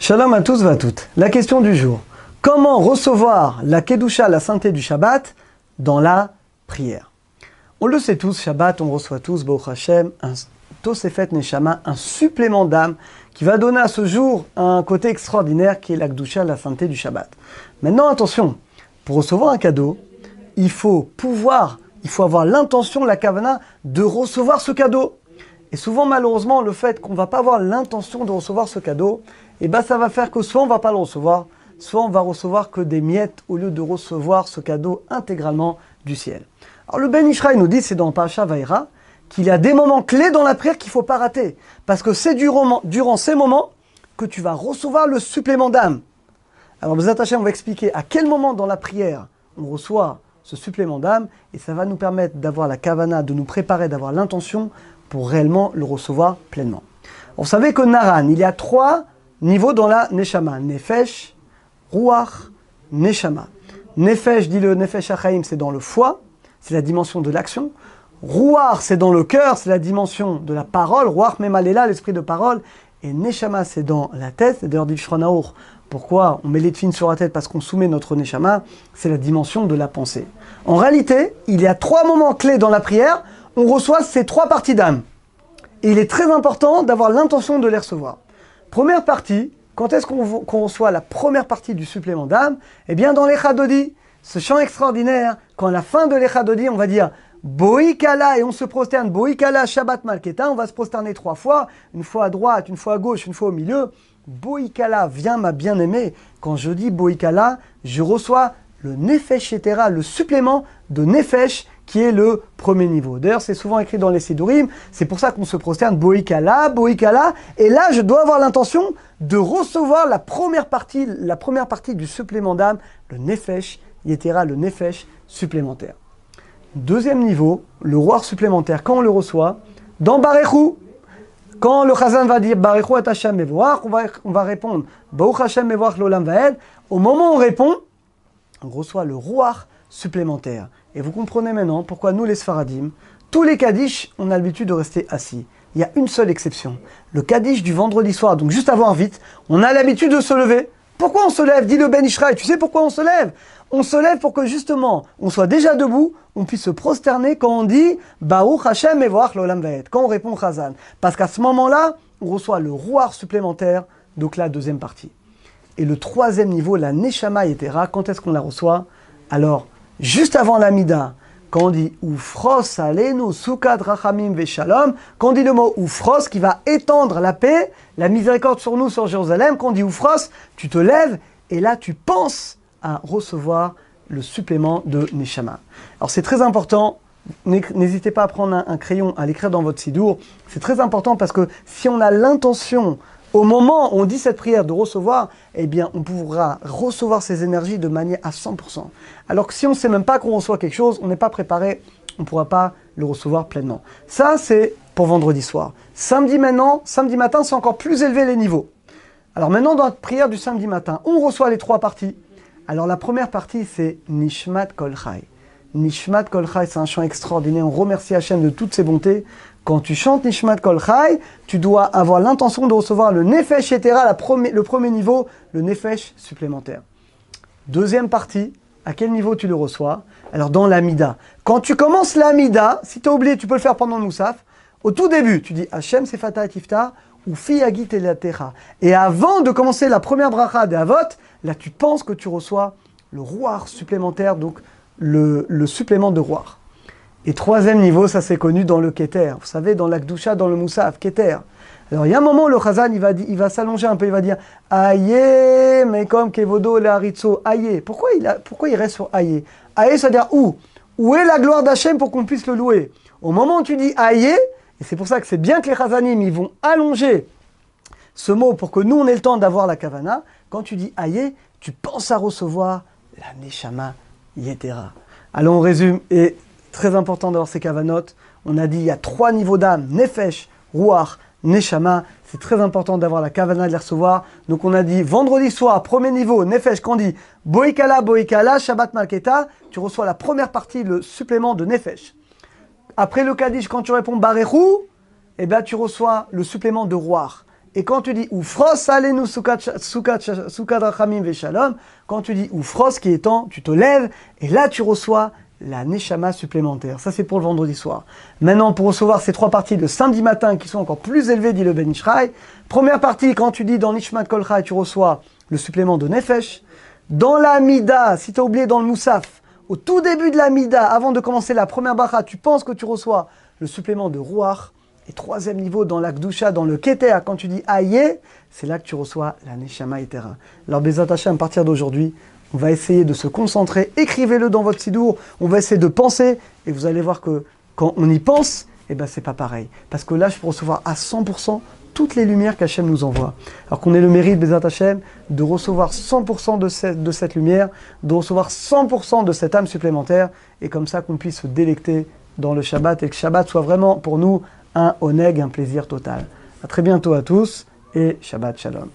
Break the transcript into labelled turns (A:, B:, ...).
A: Shalom à tous et à toutes. La question du jour. Comment recevoir la Kedusha, la sainteté du Shabbat, dans la prière? On le sait tous, Shabbat, on reçoit tous, Baruch Hashem, un Tosefet Neshama, un supplément d'âme qui va donner à ce jour un côté extraordinaire qui est la Kedusha, la sainteté du Shabbat. Maintenant, attention, pour recevoir un cadeau, il faut avoir l'intention, la kavana, de recevoir ce cadeau. Et souvent, malheureusement, le fait qu'on ne va pas avoir l'intention de recevoir ce cadeau, ça va faire que soit on ne va pas le recevoir, soit on va recevoir que des miettes au lieu de recevoir ce cadeau intégralement du ciel. Alors le Ben Ishraï nous dit, c'est dans Parashat Vayera, qu'il y a des moments clés dans la prière qu'il ne faut pas rater. Parce que c'est durant ces moments que tu vas recevoir le supplément d'âme. Alors Bezat Hashem, on va expliquer à quel moment dans la prière on reçoit ce supplément d'âme, et ça va nous permettre d'avoir la kavana, de nous préparer, d'avoir l'intention pour réellement le recevoir pleinement. Vous savez que Naran, il y a 3 niveaux dans la Neshama. Nefesh, Ruach, Neshama. Nefesh, dit le Nefesh Achaim, c'est dans le foie, c'est la dimension de l'action. Ruach, c'est dans le cœur, c'est la dimension de la parole. Ruach Memalela, l'esprit de parole. Et Neshama, c'est dans la tête. C'est d'ailleurs dit Shulchan Aruch. Pourquoi on met les tefilines sur la tête? Parce qu'on soumet notre Neshama, c'est la dimension de la pensée. En réalité, il y a 3 moments clés dans la prière. On reçoit ces 3 parties d'âme. Et il est très important d'avoir l'intention de les recevoir. Première partie, quand est-ce qu'on reçoit la première partie du supplément d'âme? Eh bien dans l'Echadodi, ce chant extraordinaire, quand à la fin de l'Echadodi, on va dire Boïkala, et on se prosterne, Boïkala, Shabbat Malketa, on va se prosterner 3 fois, une fois à droite, une fois à gauche, une fois au milieu. Boïkala, viens ma bien-aimée. Quand je dis Boïkala, je reçois le Nefesh Yetera, le supplément de Nefesh, qui est le premier niveau. D'ailleurs, c'est souvent écrit dans les Sidurim, c'est pour ça qu'on se prosterne Boïkala, Boïkala, et là, je dois avoir l'intention de recevoir la première partie du supplément d'âme, le Nefesh Yetera, le Nefesh supplémentaire. Deuxième niveau, le roi supplémentaire, quand on le reçoit, dans Barechou, quand le Chazan va dire Barechou et Hashem Mevoach, on va répondre Baruch Hashem Mevoach l'Olam Vaed. Au moment où on répond, on reçoit le roi supplémentaire. Et vous comprenez maintenant pourquoi nous, les Sfaradim, tous les Kaddish, on a l'habitude de rester assis. Il y a une seule exception. Le Kaddish du vendredi soir, donc juste avant vite, on a l'habitude de se lever. Pourquoi on se lève? Dit le Ben Ishraï. Tu sais pourquoi on se lève? On se lève pour que justement, on soit déjà debout, on puisse se prosterner quand on dit Baruch Hashem Mevoach l'Olam Vaed, quand on répond Chazan. Parce qu'à ce moment-là, on reçoit le roi supplémentaire, donc la deuxième partie. Et le troisième niveau, la Neshama Yetera, quand est-ce qu'on la reçoit? Alors, juste avant l'Amida, quand on dit Ufros Aleinu Sukkot Rachamim Veshalom, quand on dit le mot Ufros qui va étendre la paix, la miséricorde sur nous, sur Jérusalem, quand on dit Ufros, tu te lèves et là tu penses à recevoir le supplément de Neshama. Alors c'est très important, n'hésitez pas à prendre un crayon, à l'écrire dans votre sidour, c'est très important parce que si on a l'intention, au moment où on dit cette prière de recevoir, eh bien, on pourra recevoir ces énergies de manière à 100%. Alors que si on ne sait même pas qu'on reçoit quelque chose, on n'est pas préparé, on ne pourra pas le recevoir pleinement. Ça, c'est pour vendredi soir. Samedi matin, c'est encore plus élevé les niveaux. Alors maintenant, dans la prière du samedi matin, on reçoit les 3 parties. Alors la première partie, c'est Nishmat Kol Chai. Nishmat Kol Chai, c'est un chant extraordinaire. On remercie Hachem de toutes ses bontés. Quand tu chantes Nishmat Kol Chai, tu dois avoir l'intention de recevoir le Nefesh Yetera, le premier niveau, le Nefesh supplémentaire. Deuxième partie, à quel niveau tu le reçois? Alors dans l'Amida. Quand tu commences l'Amida, si tu as oublié, tu peux le faire pendant le Moussaf. Au tout début, tu dis Hachem Sefata et Tifta ou Fi Agit Elatecha. Et avant de commencer la première bracha de Avot, là tu penses que tu reçois le Ruach supplémentaire, donc le supplément de Ruach. Et troisième niveau, ça c'est connu dans le Keter. Vous savez, dans l'Akdusha, dans le Moussaf, Keter. Alors il y a un moment où le Chazan, il va s'allonger un peu, il va dire Aïe, mais comme Kevodo le Haritzo, Aïe. Pourquoi il reste sur Aïe? Aïe, ça veut dire où? Où est la gloire d'Hachem pour qu'on puisse le louer? Au moment où tu dis Aïe, et c'est pour ça que c'est bien que les Chazanim, ils vont allonger ce mot pour que nous, on ait le temps d'avoir la Kavana. Quand tu dis Aïe, tu penses à recevoir la Neshama Yetera. Alors on résume, et très important d'avoir ces kavanotes. On a dit il y a 3 niveaux d'âme, Nefesh, Ruach, Neshama. C'est très important d'avoir la kavana de les recevoir. Donc on a dit vendredi soir, premier niveau, Nefesh, quand on dit Boïkala, Boïkala, Shabbat Malketa, tu reçois la première partie, le supplément de Nefesh. Après le Kaddish, quand tu réponds Barechou, eh bien tu reçois le supplément de Ruach. Et quand tu dis Ufros alenu sukat rachamim veshalom, quand tu dis Ufros qui est temps, tu te lèves et là tu reçois la neshama supplémentaire. Ça c'est pour le vendredi soir. Maintenant pour recevoir ces 3 parties le samedi matin qui sont encore plus élevées, dit le Ben Ishraï. Première partie, quand tu dis dans Nishmat Kol Chai, tu reçois le supplément de Nefesh. Dans la Mida, si tu as oublié dans le Moussaf, au tout début de la Mida, avant de commencer la première Bacha, tu penses que tu reçois le supplément de Ruach. Et 3e niveau dans la Kdusha, dans le Keter, quand tu dis Aïe, c'est là que tu reçois la Neshama Etera. Alors Bezat Hashem, à partir d'aujourd'hui, on va essayer de se concentrer, écrivez-le dans votre sidour, on va essayer de penser, et vous allez voir que quand on y pense, eh ben c'est pas pareil. Parce que là, je peux recevoir à 100% toutes les lumières qu'Hachem nous envoie. Alors qu'on ait le mérite, Bezat Hashem, de recevoir 100% de cette lumière, de recevoir 100% de cette âme supplémentaire, et comme ça qu'on puisse se délecter dans le Shabbat, et que le Shabbat soit vraiment pour nous un oneg, un plaisir total. À très bientôt à tous, et Shabbat Shalom.